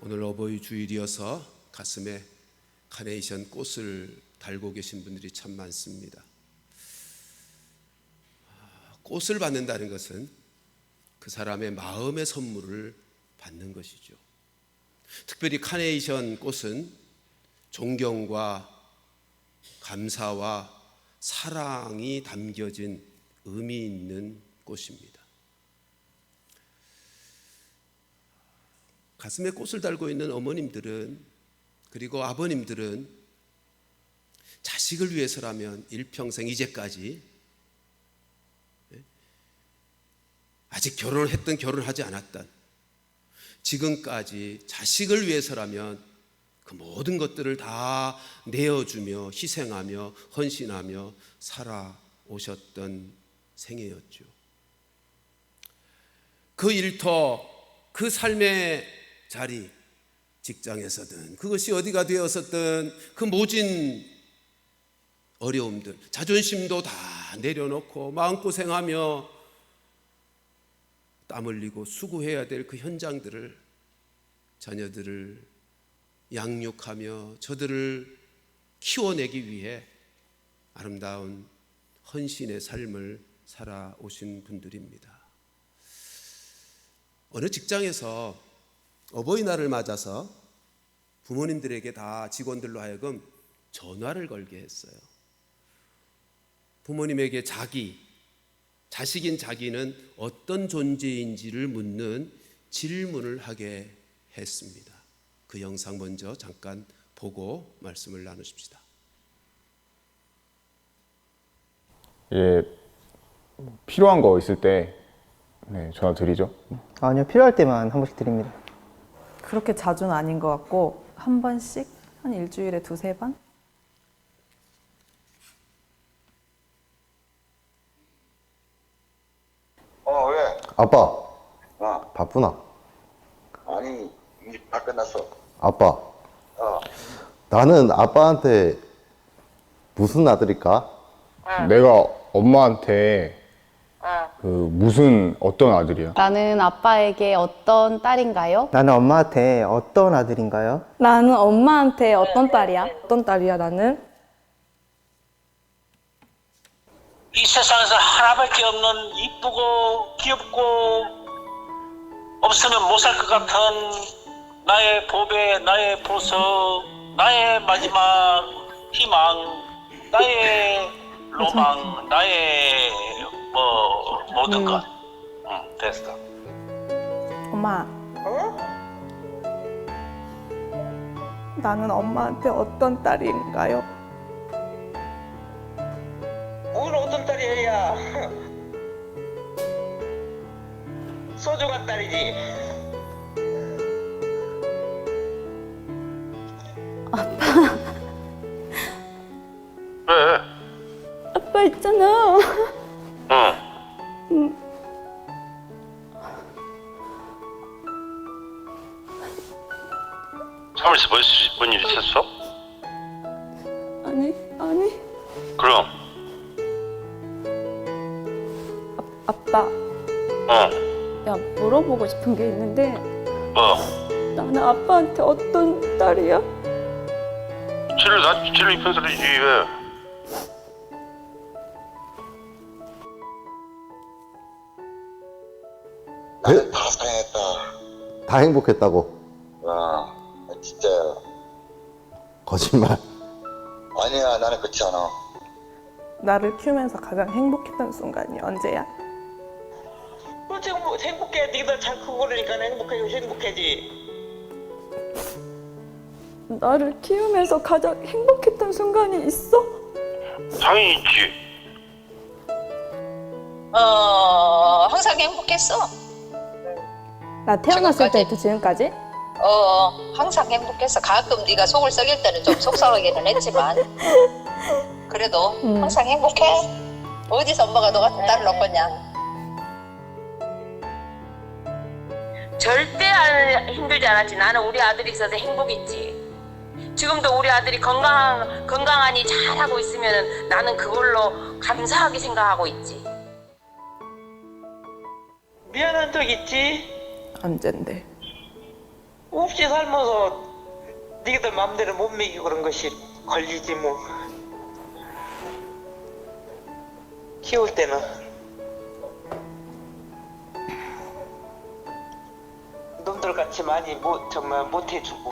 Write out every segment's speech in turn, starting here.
오늘 어버이 주일이어서 가슴에 카네이션 꽃을 달고 계신 분들이 참 많습니다. 꽃을 받는다는 것은 그 사람의 마음의 선물을 받는 것이죠. 특별히 카네이션 꽃은 존경과 감사와 사랑이 담겨진 의미 있는 꽃입니다. 가슴에 꽃을 달고 있는 어머님들은, 그리고 아버님들은 자식을 위해서라면 일평생 이제까지, 아직 결혼을 했든 결혼하지 않았든 지금까지 자식을 위해서라면 그 모든 것들을 다 내어주며 희생하며 헌신하며 살아오셨던 생애였죠. 그 일터, 그 삶의 자리, 직장에서든 그것이 어디가 되었었든 그 모진 어려움들, 자존심도 다 내려놓고 마음고생하며 땀 흘리고 수고해야 될 그 현장들을, 자녀들을 양육하며 저들을 키워내기 위해 아름다운 헌신의 삶을 살아오신 분들입니다. 어느 직장에서 어버이날을 맞아서 부모님들에게 다 직원들로 하여금 전화를 걸게 했어요. 부모님에게 자식인 자기는 어떤 존재인지를 묻는 질문을 하게 했습니다. 그 영상 먼저 잠깐 보고 말씀을 나누십시다. 예, 필요한 거 있을 때 전화 드리죠. 아니요, 필요할 때만 한 번씩 드립니다. 그렇게 자주는 아닌 것 같고 한 번씩, 한 일주일에 두세 번? 왜? 아빠, 바쁘나? 아니, 일 다 끝났어. 아빠, 나는 아빠한테 무슨 아들일까? 내가 엄마한테 어떤 아들이야? 나는 아빠에게 어떤 딸인가요? 나는 엄마한테 어떤 아들인가요? 나는 엄마한테 어떤 딸이야? 어떤 딸이야, 나는? 이 세상에서 하나밖에 없는 이쁘고 귀엽고 없으면 못 살 것 같은 나의 보배, 나의 보석, 나의 마지막 희망, 나의 로망, 나의 모든 것. 됐어. 엄마. 나는 엄마한테 어떤 딸인가요? 뭘 어떤 딸이야, 야. 소중한 딸이지. 왜? 아빠 있잖아. 응. 사무실에서 뭔 일 있었어? 아니. 그럼. 아빠. 야, 물어보고 싶은 게 있는데 나는 아빠한테 어떤 딸이야? 칠을 입힌 소리지, 왜? 나는 다 사랑했다. 다 행복했다고? 진짜야. 거짓말. 아니야, 나는 그렇지 않아. 나를 키우면서 가장 행복했던 순간이 언제야? 지금 행복해. 네가 잘 크고 그러니까 행복해지. 나를 키우면서 가장 행복했던 순간이 있어? 당연히 있지. 항상 행복했어. 나 태어났을 지금까지? 때부터 지금까지? 항상 행복했어. 가끔 네가 속을 썩일 때는 좀 속상하기는 했지만 그래도 항상 행복해. 어디서 엄마가 너 같은 딸을 얻겠냐. 절대 힘들지 않았지. 나는 우리 아들이 있어서 행복했지. 지금도 우리 아들이 건강하니 잘하고 있으면 나는 그걸로 감사하게 생각하고 있지. 미안한 적 있지? 언젠데? 없이 살면서 니들 마음대로 못 먹이고 그런 것이 걸리지 뭐. 키울 때는 놈들 같이 많이 정말 못 해주고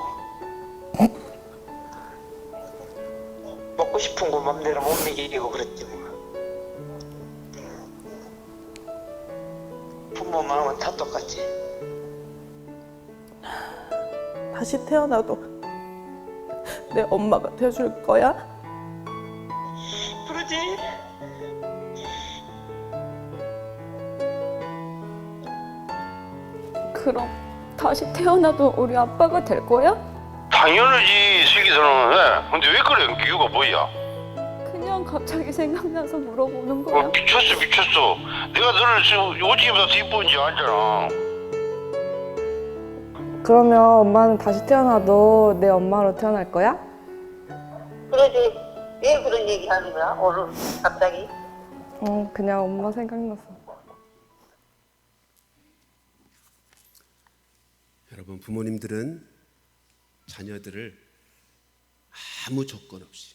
먹고 싶은 거 마음대로 못 먹이고 그랬지 뭐. 부모 마음은 다 똑같지. 다시 태어나도 내 엄마가 돼줄 거야? 그러지. 그럼 다시 태어나도 우리 아빠가 될 거야? 당연하지, 슬기서는. 근데 왜 그래? 이유가 뭐야? 그냥 갑자기 생각나서 물어보는 거야. 미쳤어. 내가 너를 지금 오지보다 더 이쁜지 알잖아. 그러면 엄마는 다시 태어나도 내 엄마로 태어날 거야? 그러지. 왜 그런 얘기 하는 거야? 오늘 갑자기? 그냥 엄마 생각났어. 여러분, 부모님들은 자녀들을 아무 조건 없이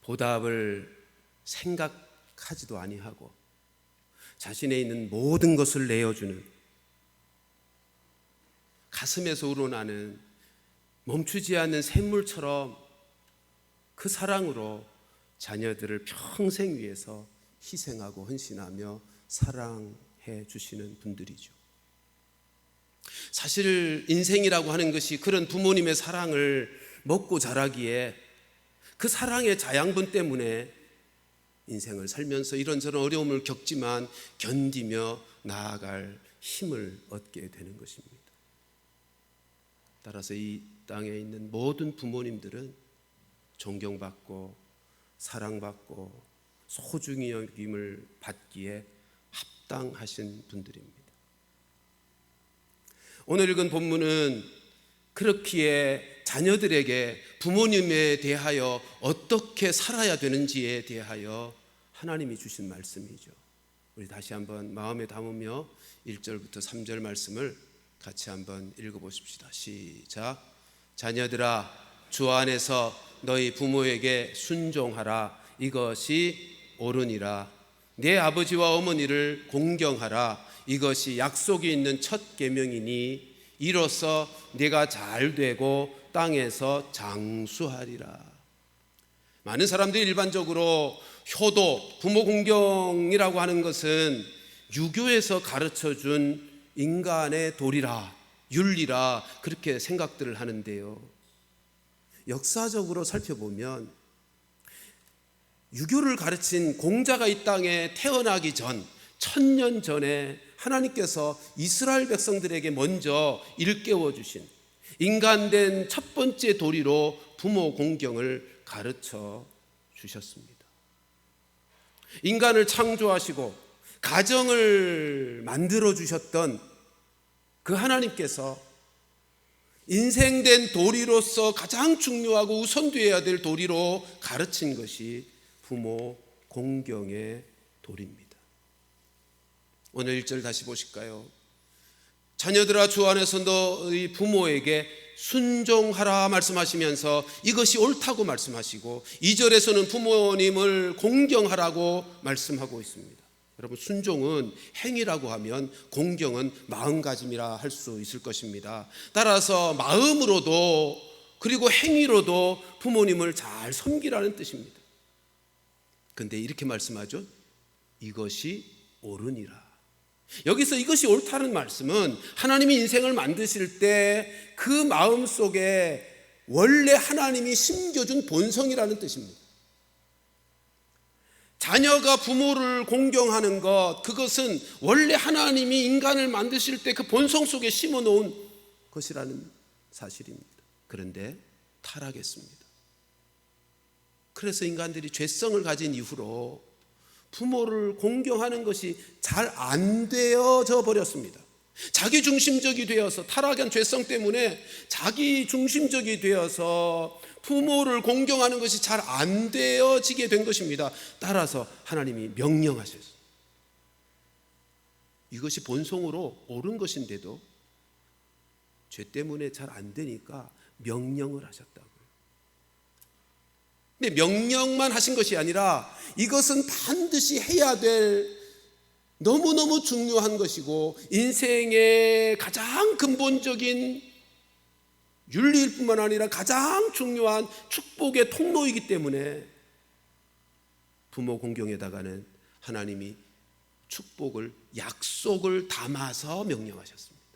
보답을 생각하지도 아니하고 자신에 있는 모든 것을 내어주는, 가슴에서 우러나는 멈추지 않는 샘물처럼 그 사랑으로 자녀들을 평생 위해서 희생하고 헌신하며 사랑해 주시는 분들이죠. 사실 인생이라고 하는 것이 그런 부모님의 사랑을 먹고 자라기에 그 사랑의 자양분 때문에 인생을 살면서 이런저런 어려움을 겪지만 견디며 나아갈 힘을 얻게 되는 것입니다. 따라서 이 땅에 있는 모든 부모님들은 존경받고 사랑받고 소중히 여김을 받기에 합당하신 분들입니다. 오늘 읽은 본문은 그렇기에 자녀들에게 부모님에 대하여 어떻게 살아야 되는지에 대하여 하나님이 주신 말씀이죠. 우리 다시 한번 마음에 담으며 1절부터 3절 말씀을 같이 한번 읽어보십시다. 시작. 자녀들아, 주 안에서 너희 부모에게 순종하라. 이것이 옳으니라. 내 아버지와 어머니를 공경하라. 이것이 약속이 있는 첫 계명이니 이로써 네가 잘되고 땅에서 장수하리라. 많은 사람들이 일반적으로 효도, 부모 공경이라고 하는 것은 유교에서 가르쳐준 인간의 도리라, 윤리라 그렇게 생각들을 하는데요, 역사적으로 살펴보면 유교를 가르친 공자가 이 땅에 태어나기 전 1000년 전에 하나님께서 이스라엘 백성들에게 먼저 일깨워 주신 인간된 첫 번째 도리로 부모 공경을 가르쳐 주셨습니다. 인간을 창조하시고 가정을 만들어 주셨던 그 하나님께서 인생된 도리로서 가장 중요하고 우선되어야 될 도리로 가르친 것이 부모 공경의 도리입니다. 오늘 1절 다시 보실까요? 자녀들아, 주 안에서 너희 부모에게 순종하라 말씀하시면서 이것이 옳다고 말씀하시고, 2절에서는 부모님을 공경하라고 말씀하고 있습니다. 여러분, 순종은 행위라고 하면 공경은 마음가짐이라 할 수 있을 것입니다. 따라서 마음으로도 그리고 행위로도 부모님을 잘 섬기라는 뜻입니다. 그런데 이렇게 말씀하죠. 이것이 옳으니라. 여기서 이것이 옳다는 말씀은 하나님이 인생을 만드실 때 그 마음 속에 원래 하나님이 심겨준 본성이라는 뜻입니다. 자녀가 부모를 공경하는 것, 그것은 원래 하나님이 인간을 만드실 때 그 본성 속에 심어 놓은 것이라는 사실입니다. 그런데 타락했습니다. 그래서 인간들이 죄성을 가진 이후로 부모를 공경하는 것이 잘 안 되어져 버렸습니다. 자기 중심적이 되어서, 타락한 죄성 때문에 자기 중심적이 되어서 부모를 공경하는 것이 잘 안 되어지게 된 것입니다. 따라서 하나님이 명령하셨어요. 이것이 본성으로 옳은 것인데도 죄 때문에 잘 안 되니까 명령을 하셨다고요. 근데 명령만 하신 것이 아니라 이것은 반드시 해야 될 너무너무 중요한 것이고 인생의 가장 근본적인 윤리일 뿐만 아니라 가장 중요한 축복의 통로이기 때문에 부모 공경에다가는 하나님이 축복을, 약속을 담아서 명령하셨습니다.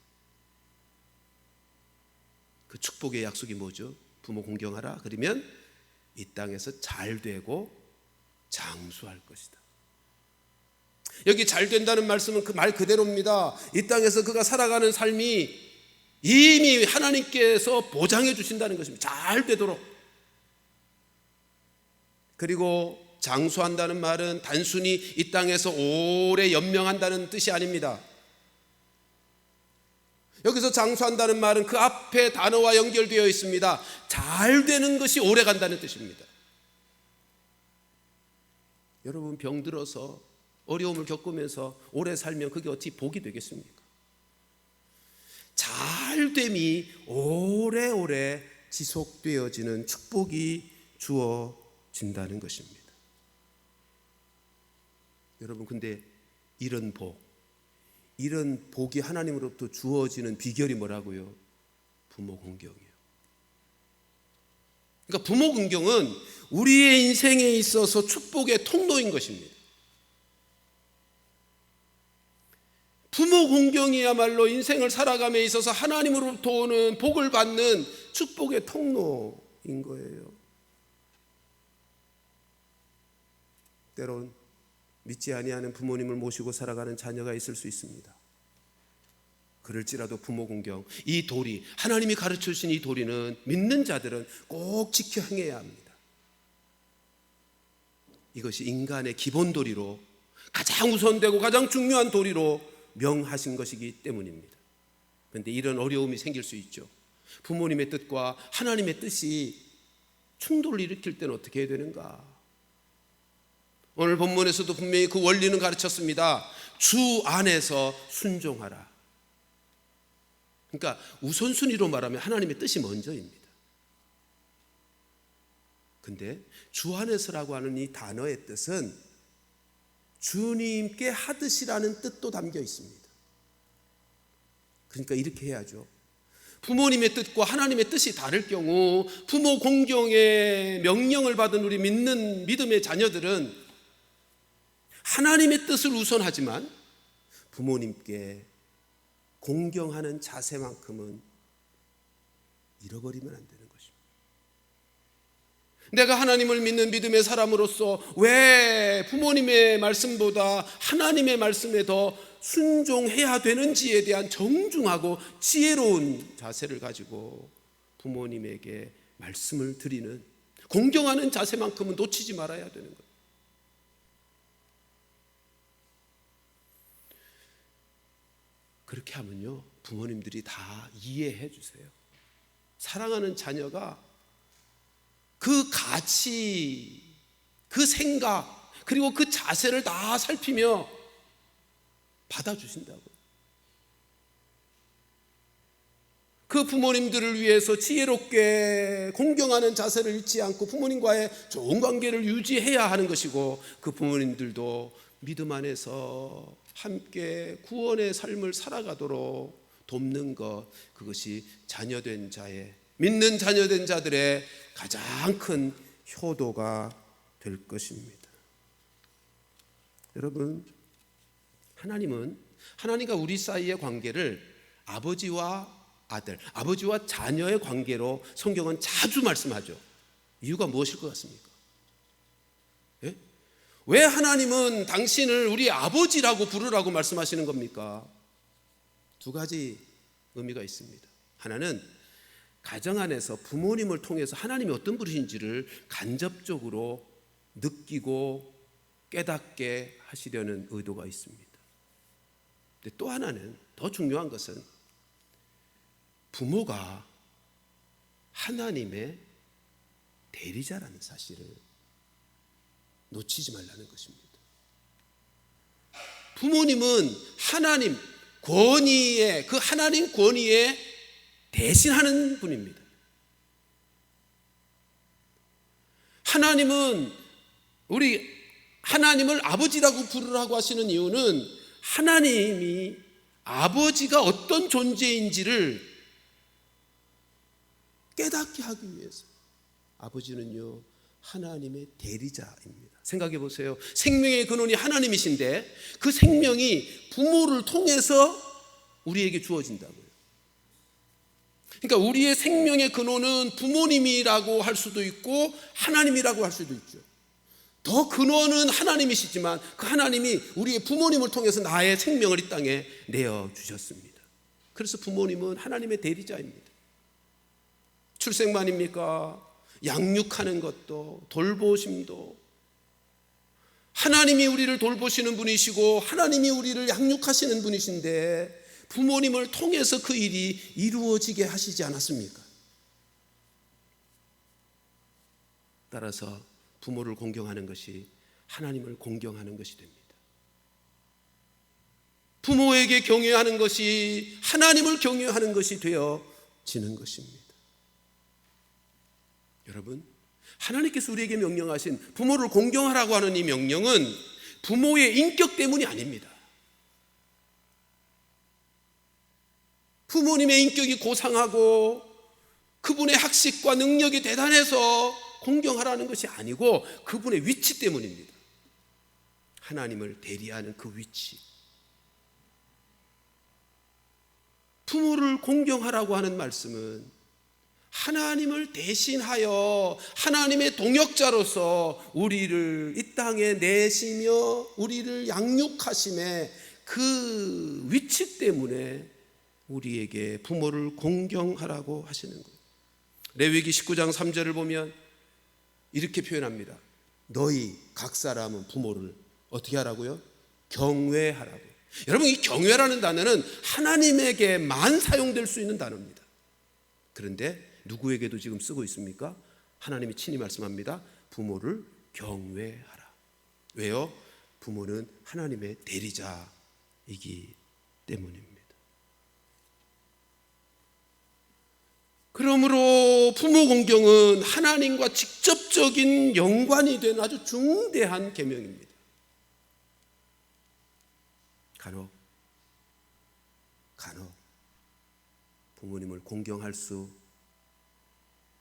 그 축복의 약속이 뭐죠? 부모 공경하라. 그러면 이 땅에서 잘 되고 장수할 것이다. 여기 잘 된다는 말씀은 그 말 그대로입니다. 이 땅에서 그가 살아가는 삶이 이미 하나님께서 보장해 주신다는 것입니다. 잘 되도록. 그리고 장수한다는 말은 단순히 이 땅에서 오래 연명한다는 뜻이 아닙니다. 여기서 장수한다는 말은 그 앞에 단어와 연결되어 있습니다. 잘 되는 것이 오래 간다는 뜻입니다. 여러분, 병들어서 어려움을 겪으면서 오래 살면 그게 어찌 복이 되겠습니까? 잘됨이 오래오래 지속되어지는 축복이 주어진다는 것입니다. 여러분, 근데 이런 복이 하나님으로부터 주어지는 비결이 뭐라고요? 부모 공경이에요. 그러니까 부모 공경은 우리의 인생에 있어서 축복의 통로인 것입니다. 부모 공경이야말로 인생을 살아감에 있어서 하나님으로부터 오는 복을 받는 축복의 통로인 거예요. 때론 믿지 아니하는 부모님을 모시고 살아가는 자녀가 있을 수 있습니다. 그럴지라도 부모 공경, 이 도리, 하나님이 가르쳐 주신 이 도리는 믿는 자들은 꼭 지켜 행해야 합니다. 이것이 인간의 기본 도리로, 가장 우선되고 가장 중요한 도리로 명하신 것이기 때문입니다. 그런데 이런 어려움이 생길 수 있죠. 부모님의 뜻과 하나님의 뜻이 충돌을 일으킬 때는 어떻게 해야 되는가? 오늘 본문에서도 분명히 그 원리는 가르쳤습니다. 주 안에서 순종하라. 그러니까 우선순위로 말하면 하나님의 뜻이 먼저입니다. 근데 주 안에서라고 하는 이 단어의 뜻은 주님께 하듯이라는 뜻도 담겨 있습니다. 그러니까 이렇게 해야죠. 부모님의 뜻과 하나님의 뜻이 다를 경우 부모 공경의 명령을 받은 우리 믿는 믿음의 자녀들은 하나님의 뜻을 우선하지만 부모님께 공경하는 자세만큼은 잃어버리면 안 되는 것입니다. 내가 하나님을 믿는 믿음의 사람으로서 왜 부모님의 말씀보다 하나님의 말씀에 더 순종해야 되는지에 대한 정중하고 지혜로운 자세를 가지고 부모님에게 말씀을 드리는, 공경하는 자세만큼은 놓치지 말아야 되는 거예요. 그렇게 하면요, 부모님들이 다 이해해 주세요. 사랑하는 자녀가 그 가치, 그 생각, 그리고 그 자세를 다 살피며 받아주신다고요. 그 부모님들을 위해서 지혜롭게 공경하는 자세를 잃지 않고 부모님과의 좋은 관계를 유지해야 하는 것이고, 그 부모님들도 믿음 안에서 함께 구원의 삶을 살아가도록 돕는 것, 그것이 자녀된 자의, 믿는 자녀된 자들의 가장 큰 효도가 될 것입니다. 여러분, 하나님은 하나님과 우리 사이의 관계를 아버지와 아들, 아버지와 자녀의 관계로 성경은 자주 말씀하죠. 이유가 무엇일 것 같습니까? 예? 왜 하나님은 당신을 우리 아버지라고 부르라고 말씀하시는 겁니까? 두 가지 의미가 있습니다. 하나는 가정 안에서 부모님을 통해서 하나님이 어떤 분이신지를 간접적으로 느끼고 깨닫게 하시려는 의도가 있습니다. 근데 또 하나는, 더 중요한 것은 부모가 하나님의 대리자라는 사실을 놓치지 말라는 것입니다. 부모님은 하나님 권위의, 그 하나님 권위의 대신하는 분입니다. 하나님은 우리 하나님을 아버지라고 부르라고 하시는 이유는 하나님이 아버지가 어떤 존재인지를 깨닫게 하기 위해서. 아버지는요, 하나님의 대리자입니다. 생각해 보세요. 생명의 근원이 하나님이신데 그 생명이 부모를 통해서 우리에게 주어진다고요. 그러니까 우리의 생명의 근원은 부모님이라고 할 수도 있고 하나님이라고 할 수도 있죠. 더 근원은 하나님이시지만 그 하나님이 우리의 부모님을 통해서 나의 생명을 이 땅에 내어주셨습니다. 그래서 부모님은 하나님의 대리자입니다. 출생만입니까? 양육하는 것도, 돌보심도 하나님이 우리를 돌보시는 분이시고 하나님이 우리를 양육하시는 분이신데 부모님을 통해서 그 일이 이루어지게 하시지 않았습니까? 따라서 부모를 공경하는 것이 하나님을 공경하는 것이 됩니다. 부모에게 경외하는 것이 하나님을 경외하는 것이 되어지는 것입니다. 여러분, 하나님께서 우리에게 명령하신 부모를 공경하라고 하는 이 명령은 부모의 인격 때문이 아닙니다. 부모님의 인격이 고상하고 그분의 학식과 능력이 대단해서 공경하라는 것이 아니고 그분의 위치 때문입니다. 하나님을 대리하는 그 위치. 부모를 공경하라고 하는 말씀은 하나님을 대신하여 하나님의 동역자로서 우리를 이 땅에 내시며 우리를 양육하심에 그 위치 때문에 우리에게 부모를 공경하라고 하시는 거예요. 레위기 19장 3절을 보면 이렇게 표현합니다. 너희 각 사람은 부모를 어떻게 하라고요? 경외하라고. 여러분, 이 경외라는 단어는 하나님에게만 사용될 수 있는 단어입니다. 그런데 누구에게도 지금 쓰고 있습니까? 하나님이 친히 말씀합니다. 부모를 경외하라. 왜요? 부모는 하나님의 대리자이기 때문입니다. 그러므로 부모 공경은 하나님과 직접적인 연관이 된 아주 중대한 계명입니다. 간혹 부모님을 공경할 수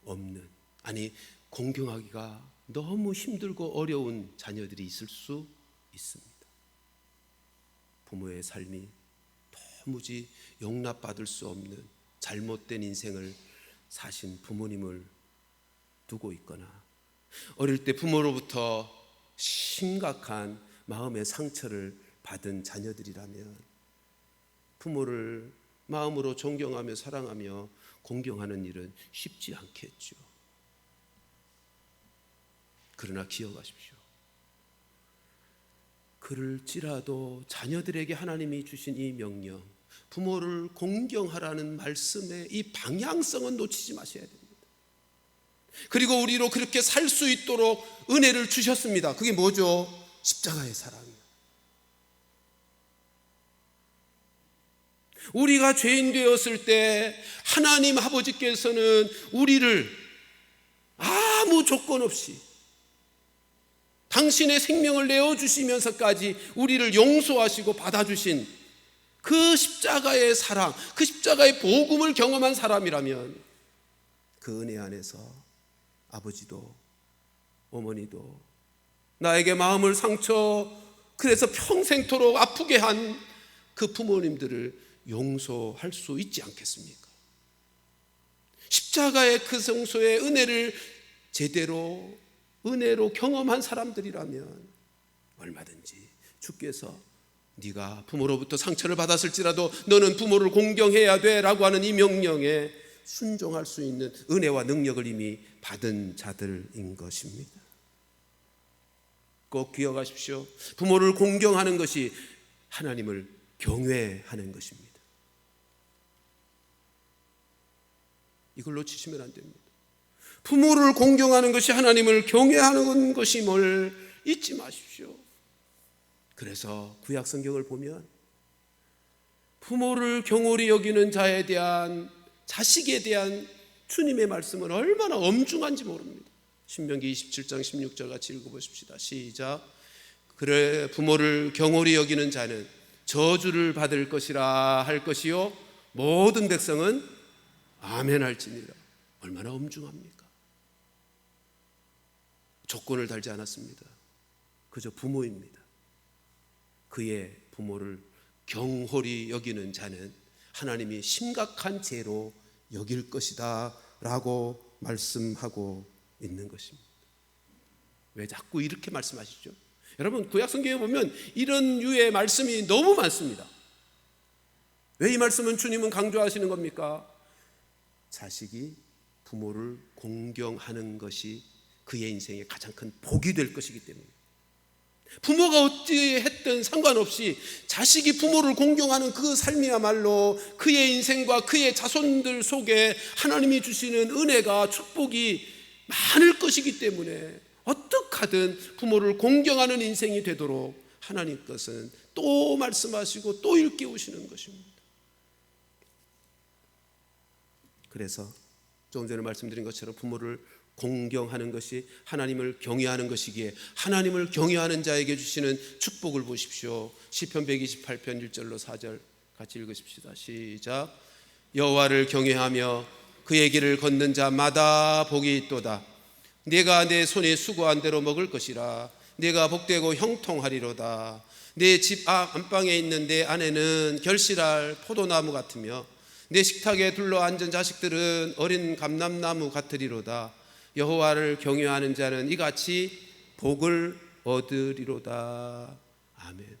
없는, 아니 공경하기가 너무 힘들고 어려운 자녀들이 있을 수 있습니다. 부모의 삶이 도무지 용납받을 수 없는 잘못된 인생을 사신 부모님을 두고 있거나 어릴 때 부모로부터 심각한 마음의 상처를 받은 자녀들이라면 부모를 마음으로 존경하며 사랑하며 공경하는 일은 쉽지 않겠죠. 그러나 기억하십시오. 그럴지라도 자녀들에게 하나님이 주신 이 명령, 부모를 공경하라는 말씀의 이 방향성은 놓치지 마셔야 됩니다. 그리고 우리로 그렇게 살 수 있도록 은혜를 주셨습니다. 그게 뭐죠? 십자가의 사랑이요. 우리가 죄인 되었을 때 하나님 아버지께서는 우리를 아무 조건 없이 당신의 생명을 내어주시면서까지 우리를 용서하시고 받아주신 그 십자가의 사랑, 그 십자가의 복음을 경험한 사람이라면 그 은혜 안에서 아버지도 어머니도 나에게 마음을 상처, 그래서 평생토록 아프게 한 그 부모님들을 용서할 수 있지 않겠습니까? 십자가의 그 성소의 은혜를 제대로 은혜로 경험한 사람들이라면 얼마든지 주께서 네가 부모로부터 상처를 받았을지라도 너는 부모를 공경해야 돼 라고 하는 이 명령에 순종할 수 있는 은혜와 능력을 이미 받은 자들인 것입니다. 꼭 기억하십시오. 부모를 공경하는 것이 하나님을 경외하는 것입니다. 이걸 놓치시면 안 됩니다. 부모를 공경하는 것이 하나님을 경외하는 것임을 잊지 마십시오. 그래서 구약 성경을 보면 부모를 경홀히 여기는 자에 대한 자식에 대한 주님의 말씀은 얼마나 엄중한지 모릅니다. 신명기 27장 16절 같이 읽어보십시다. 시작. 그래 부모를 경홀히 여기는 자는 저주를 받을 것이라 할 것이요 모든 백성은 아멘 할지니라. 얼마나 엄중합니까? 조건을 달지 않았습니다. 그저 부모입니다. 그의 부모를 경홀히 여기는 자는 하나님이 심각한 죄로 여길 것이다 라고 말씀하고 있는 것입니다. 왜 자꾸 이렇게 말씀하시죠? 여러분 구약성경에 보면 이런 류의 말씀이 너무 많습니다. 왜 이 말씀은 주님은 강조하시는 겁니까? 자식이 부모를 공경하는 것이 그의 인생의 가장 큰 복이 될 것이기 때문에, 부모가 어찌 했든 상관없이 자식이 부모를 공경하는 그 삶이야말로 그의 인생과 그의 자손들 속에 하나님이 주시는 은혜가 축복이 많을 것이기 때문에 어떻게 하든 부모를 공경하는 인생이 되도록 하나님 것은 또 말씀하시고 또 일깨우시는 것입니다. 그래서 조금 전에 말씀드린 것처럼 부모를 공경하는 것이 하나님을 경외하는 것이기에 하나님을 경외하는 자에게 주시는 축복을 보십시오. 시편 128편 1절로 4절 같이 읽으십시다. 시작. 여호와를 경외하며 그의 길을 걷는 자마다 복이 있도다. 네가 내 손에 수고한 대로 먹을 것이라. 네가 복되고 형통하리로다. 내 집 안방에 있는 내 아내는 결실할 포도나무 같으며 내 식탁에 둘러앉은 자식들은 어린 감람나무 같으리로다. 여호와를 경외하는 자는 이같이 복을 얻으리로다. 아멘.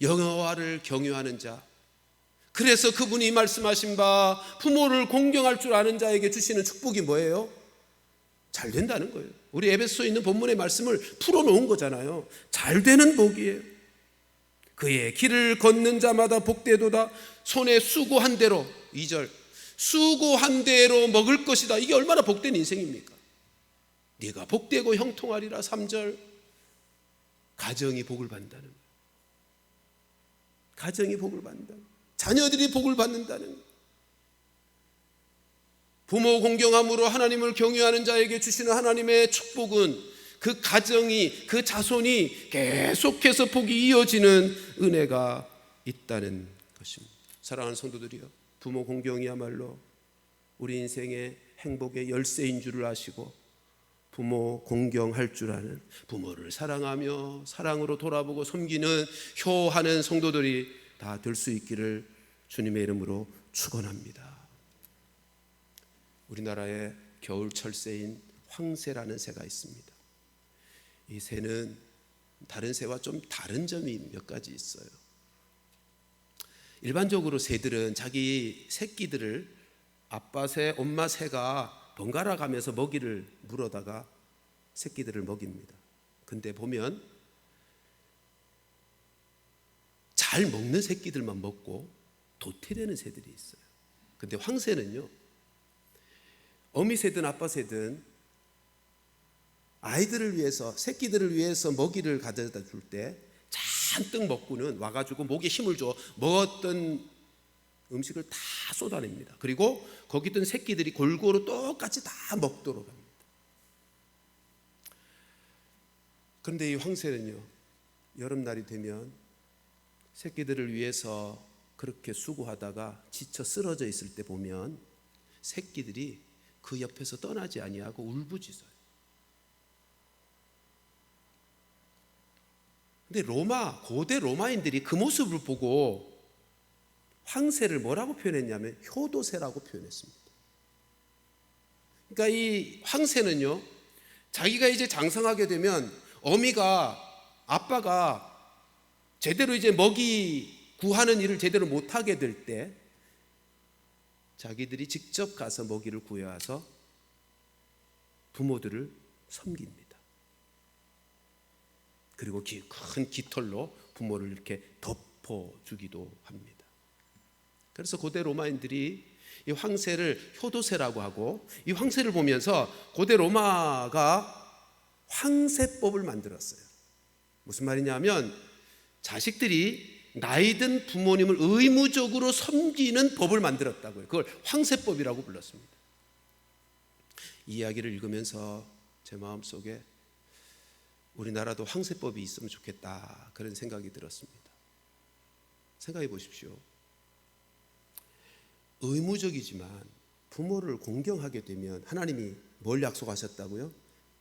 여호와를 경외하는 자, 그래서 그분이 말씀하신 바 부모를 공경할 줄 아는 자에게 주시는 축복이 뭐예요? 잘 된다는 거예요. 우리 에베소에 있는 본문의 말씀을 풀어놓은 거잖아요. 잘 되는 복이에요. 그의 길을 걷는 자마다 복되도다. 손에 수고한 대로, 2절, 수고한 대로 먹을 것이다. 이게 얼마나 복된 인생입니까? 네가 복되고 형통하리라. 3절, 가정이 복을 받는다는 거예요. 가정이 복을 받는다. 자녀들이 복을 받는다는 거예요. 부모 공경함으로 하나님을 경외하는 자에게 주시는 하나님의 축복은 그 가정이, 그 자손이 계속해서 복이 이어지는 은혜가 있다는 것입니다. 사랑하는 성도들이여, 부모 공경이야말로 우리 인생의 행복의 열쇠인 줄을 아시고 부모 공경할 줄 아는, 부모를 사랑하며 사랑으로 돌아보고 섬기는 효하는 성도들이 다 될 수 있기를 주님의 이름으로 축원합니다. 우리나라에 겨울철 새인 황새라는 새가 있습니다. 이 새는 다른 새와 좀 다른 점이 몇 가지 있어요. 일반적으로 새들은 자기 새끼들을 아빠 새, 엄마 새가 번갈아 가면서 먹이를 물어다가 새끼들을 먹입니다. 근데 보면 잘 먹는 새끼들만 먹고 도태되는 새들이 있어요. 근데 황새는요, 어미 새든 아빠 새든 아이들을 위해서, 새끼들을 위해서 먹이를 가져다 줄 때 잔뜩 먹고는 와가지고 목에 힘을 줘 먹었던 음식을 다 쏟아냅니다. 그리고 거기 있던 새끼들이 골고루 똑같이 다 먹도록 합니다. 그런데 이 황새는요, 여름날이 되면 새끼들을 위해서 그렇게 수고하다가 지쳐 쓰러져 있을 때 보면 새끼들이 그 옆에서 떠나지 아니하고 울부짖어요. 근데 고대 로마인들이 그 모습을 보고 황새를 뭐라고 표현했냐면 효도새라고 표현했습니다. 그러니까 이 황새는요, 자기가 이제 장성하게 되면 아빠가 제대로 이제 먹이 구하는 일을 제대로 못하게 될 때 자기들이 직접 가서 먹이를 구해와서 부모들을 섬깁니다. 그리고 큰 깃털로 부모를 이렇게 덮어주기도 합니다. 그래서 고대 로마인들이 이 황새를 효도새라고 하고, 이 황새를 보면서 고대 로마가 황새법을 만들었어요. 무슨 말이냐면 자식들이 나이든 부모님을 의무적으로 섬기는 법을 만들었다고요. 그걸 황새법이라고 불렀습니다. 이 이야기를 읽으면서 제 마음속에 우리나라도 황새법이 있으면 좋겠다, 그런 생각이 들었습니다. 생각해 보십시오. 의무적이지만 부모를 공경하게 되면 하나님이 뭘 약속하셨다고요?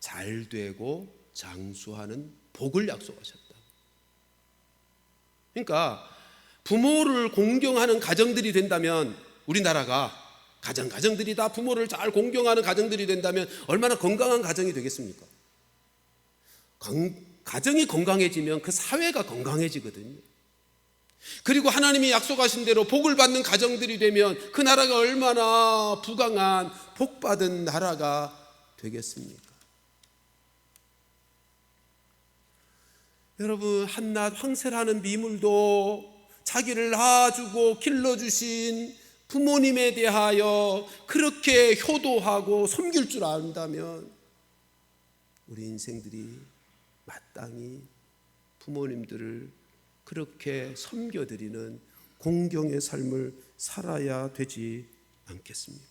잘 되고 장수하는 복을 약속하셨다. 그러니까 부모를 공경하는 가정들이 된다면, 우리나라가 가정들이 다 부모를 잘 공경하는 가정들이 된다면 얼마나 건강한 가정이 되겠습니까? 가정이 건강해지면 그 사회가 건강해지거든요. 그리고 하나님이 약속하신 대로 복을 받는 가정들이 되면 그 나라가 얼마나 부강한 복받은 나라가 되겠습니까? 여러분, 한낱 황새라는 미물도 자기를 낳아주고 길러주신 부모님에 대하여 그렇게 효도하고 섬길 줄 안다면 우리 인생들이 마땅히 부모님들을 그렇게 섬겨드리는 공경의 삶을 살아야 되지 않겠습니까?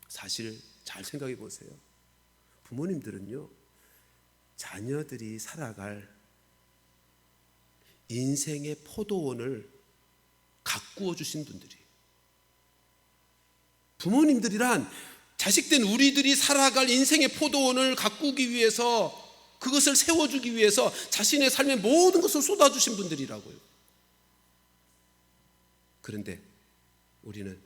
사실 잘 생각해 보세요. 부모님들은요, 자녀들이 살아갈 인생의 포도원을 가꾸어 주신 분들이에요. 부모님들이란 자식된 우리들이 살아갈 인생의 포도원을 가꾸기 위해서, 그것을 세워주기 위해서 자신의 삶의 모든 것을 쏟아주신 분들이라고요. 그런데 우리는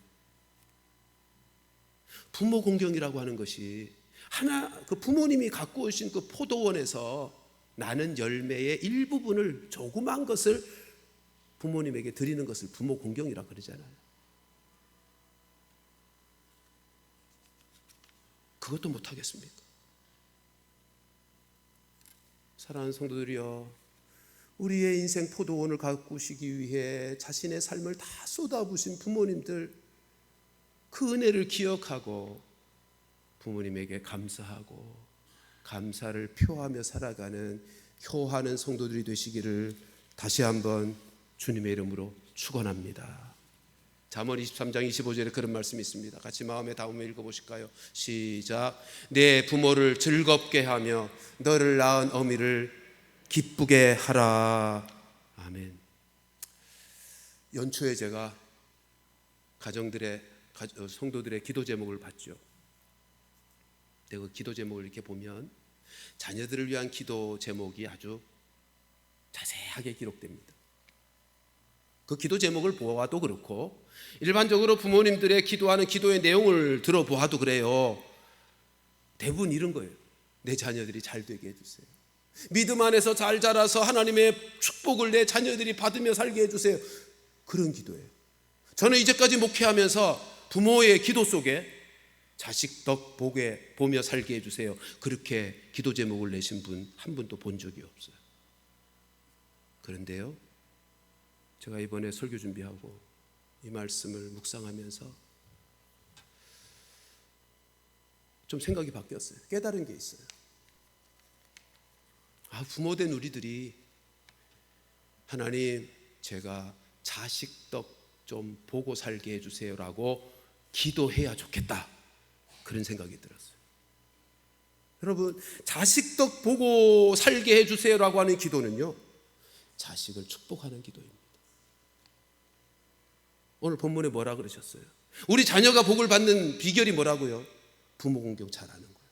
부모 공경이라고 하는 것이 그 부모님이 갖고 오신 그 포도원에서 나는 열매의 일부분을, 조그만 것을 부모님에게 드리는 것을 부모 공경이라고 그러잖아요. 그것도 못하겠습니까? 사랑하는 성도들이여, 우리의 인생 포도원을 가꾸시기 위해 자신의 삶을 다 쏟아부으신 부모님들, 그 은혜를 기억하고 부모님에게 감사하고 감사를 표하며 살아가는 효하는 성도들이 되시기를 다시 한번 주님의 이름으로 축원합니다. 잠언 23장 25절에 그런 말씀이 있습니다. 같이 마음에 담으며 읽어보실까요? 시작. 내 부모를 즐겁게 하며 너를 낳은 어미를 기쁘게 하라. 아멘. 연초에 제가 성도들의 기도 제목을 봤죠. 그 기도 제목을 이렇게 보면 자녀들을 위한 기도 제목이 아주 자세하게 기록됩니다. 그 기도 제목을 보아도 그렇고 일반적으로 부모님들의 기도하는 기도의 내용을 들어보아도 그래요. 대부분 이런 거예요. 내 자녀들이 잘 되게 해주세요. 믿음 안에서 잘 자라서 하나님의 축복을 내 자녀들이 받으며 살게 해주세요. 그런 기도예요. 저는 이제까지 목회하면서 부모의 기도 속에 자식 덕 보며 살게 해주세요, 그렇게 기도 제목을 내신 분 한 분도 본 적이 없어요. 그런데요, 제가 이번에 설교 준비하고 이 말씀을 묵상하면서 좀 생각이 바뀌었어요. 깨달은 게 있어요. 부모된 우리들이 하나님, 제가 자식 덕 좀 보고 살게 해주세요라고 기도해야 좋겠다, 그런 생각이 들었어요. 여러분, 자식 덕 보고 살게 해주세요라고 하는 기도는요, 자식을 축복하는 기도입니다. 오늘 본문에 뭐라 그러셨어요? 우리 자녀가 복을 받는 비결이 뭐라고요? 부모 공경 잘하는 거예요.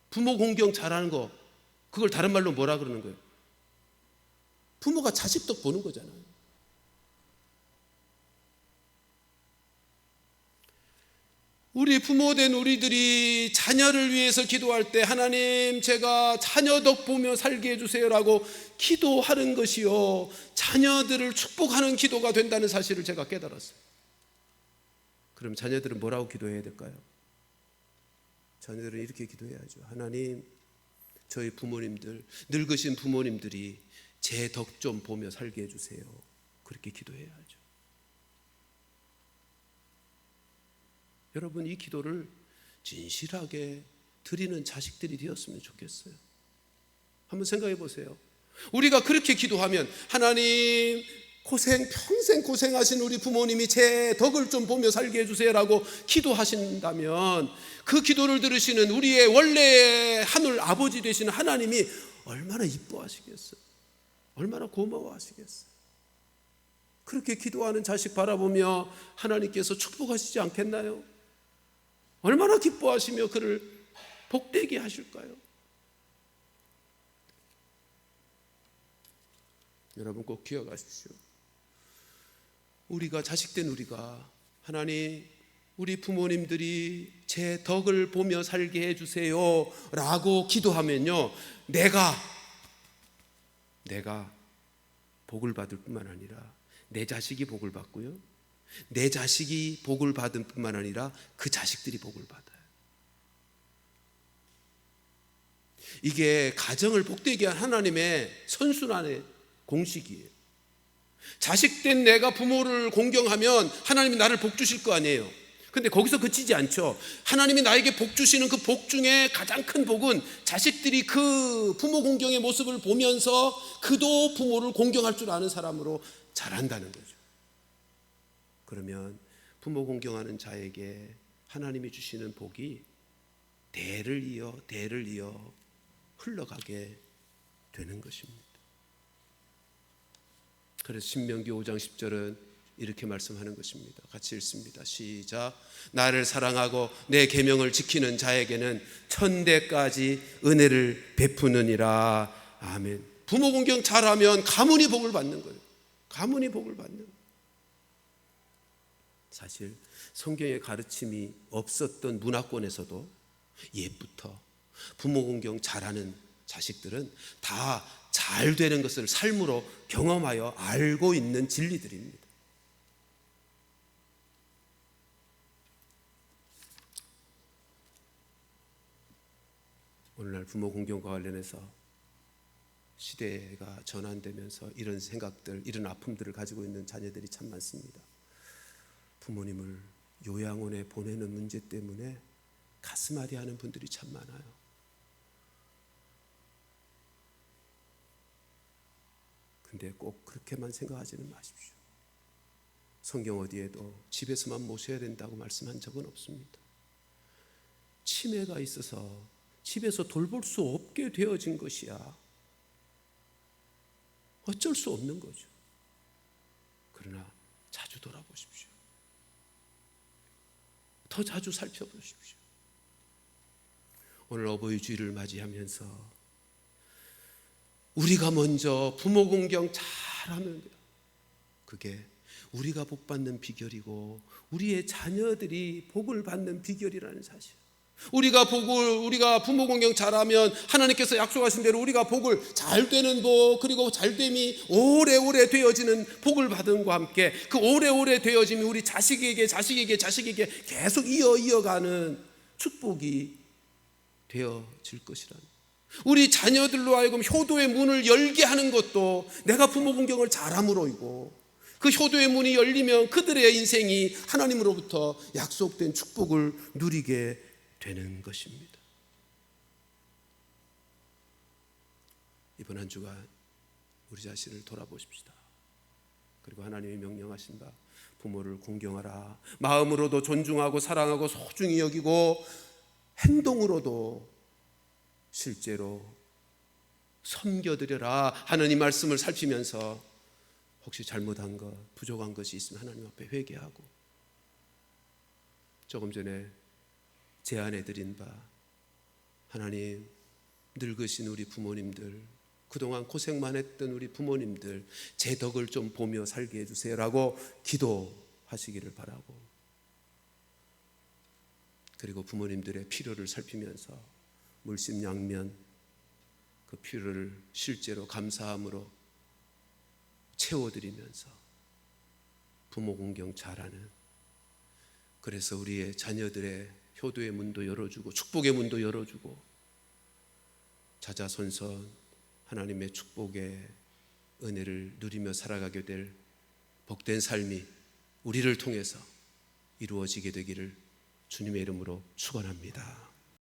부모 공경 잘하는 거, 그걸 다른 말로 뭐라 그러는 거예요? 부모가 자식 덕 보는 거잖아요. 우리 부모된 우리들이 자녀를 위해서 기도할 때 하나님, 제가 자녀 덕 보며 살게 해주세요라고 기도하는 것이요, 자녀들을 축복하는 기도가 된다는 사실을 제가 깨달았어요. 그럼 자녀들은 뭐라고 기도해야 될까요? 자녀들은 이렇게 기도해야죠. 하나님, 저희 부모님들, 늙으신 부모님들이 제 덕 좀 보며 살게 해주세요. 그렇게 기도해야죠. 여러분, 이 기도를 진실하게 드리는 자식들이 되었으면 좋겠어요. 한번 생각해 보세요. 우리가 그렇게 기도하면 하나님 평생 고생하신 우리 부모님이 제 덕을 좀 보며 살게 해주세요라고 기도하신다면 그 기도를 들으시는 우리의 원래의 하늘 아버지 되시는 하나님이 얼마나 이뻐하시겠어요? 얼마나 고마워하시겠어요? 그렇게 기도하는 자식 바라보며 하나님께서 축복하시지 않겠나요? 얼마나 기뻐하시며 그를 복되게 하실까요? 여러분 꼭 기억하십시오. 우리가 자식된 우리가 하나님 우리 부모님들이 제 덕을 보며 살게 해주세요 라고 기도하면요, 내가 복을 받을 뿐만 아니라 내 자식이 복을 받고요, 내 자식이 복을 받을 뿐만 아니라 그 자식들이 복을 받아요. 이게 가정을 복되게 한 하나님의 선순환의 공식이에요. 자식된 내가 부모를 공경하면 하나님이 나를 복 주실 거 아니에요. 근데 거기서 그치지 않죠. 하나님이 나에게 복 주시는 그 복 중에 가장 큰 복은 자식들이 그 부모 공경의 모습을 보면서 그도 부모를 공경할 줄 아는 사람으로 자란다는 거죠. 그러면 부모 공경하는 자에게 하나님이 주시는 복이 대를 이어 흘러가게 되는 것입니다. 그래서 신명기 5장 10절은 이렇게 말씀하는 것입니다. 같이 읽습니다. 시작. 나를 사랑하고 내 계명을 지키는 자에게는 천대까지 은혜를 베푸느니라. 아멘. 부모 공경 잘하면 가문이 복을 받는 거예요. 가문이 복을 받는 거예요. 사실 성경의 가르침이 없었던 문화권에서도 옛부터 부모 공경 잘하는 자식들은 다 잘 되는 것을 삶으로 경험하여 알고 있는 진리들입니다. 오늘날 부모 공경과 관련해서 시대가 전환되면서 이런 생각들, 이런 아픔들을 가지고 있는 자녀들이 참 많습니다. 부모님을 요양원에 보내는 문제 때문에 가슴 아리하는 분들이 참 많아요. 근데 꼭 그렇게만 생각하지는 마십시오. 성경 어디에도 집에서만 모셔야 된다고 말씀한 적은 없습니다. 치매가 있어서 집에서 돌볼 수 없게 되어진 것이야. 어쩔 수 없는 거죠. 그러나 자주 돌아보십시오. 더 자주 살펴보십시오. 오늘 어버이 주일을 맞이하면서 우리가 먼저 부모 공경 잘하면 그게 우리가 복 받는 비결이고 우리의 자녀들이 복을 받는 비결이라는 사실. 우리가 부모 공경 잘하면 하나님께서 약속하신 대로 우리가 복을 잘 되는 복, 그리고 잘됨이 오래오래 되어지는 복을 받음과 함께 그 오래오래 되어짐이 우리 자식에게 계속 이어가는 축복이 되어질 것이라는, 우리 자녀들로 하여금 효도의 문을 열게 하는 것도 내가 부모 공경을 잘함으로이고, 그 효도의 문이 열리면 그들의 인생이 하나님으로부터 약속된 축복을 누리게 되는 것입니다. 이번 한 주간 우리 자신을 돌아보십시다. 그리고 하나님이 명령하신 바 부모를 공경하라, 마음으로도 존중하고 사랑하고 소중히 여기고 행동으로도 실제로 섬겨드려라 하는 이 말씀을 살피면서 혹시 잘못한 것, 부족한 것이 있으면 하나님 앞에 회개하고, 조금 전에 제안해 드린 바 하나님, 늙으신 우리 부모님들, 그동안 고생만 했던 우리 부모님들 제 덕을 좀 보며 살게 해주세요라고 기도하시기를 바라고, 그리고 부모님들의 필요를 살피면서 물심양면 그 필요를 실제로 감사함으로 채워드리면서 부모 공경 잘하는, 그래서 우리의 자녀들의 효도의 문도 열어주고 축복의 문도 열어주고 자자손손 하나님의 축복의 은혜를 누리며 살아가게 될 복된 삶이 우리를 통해서 이루어지게 되기를 주님의 이름으로 축원합니다.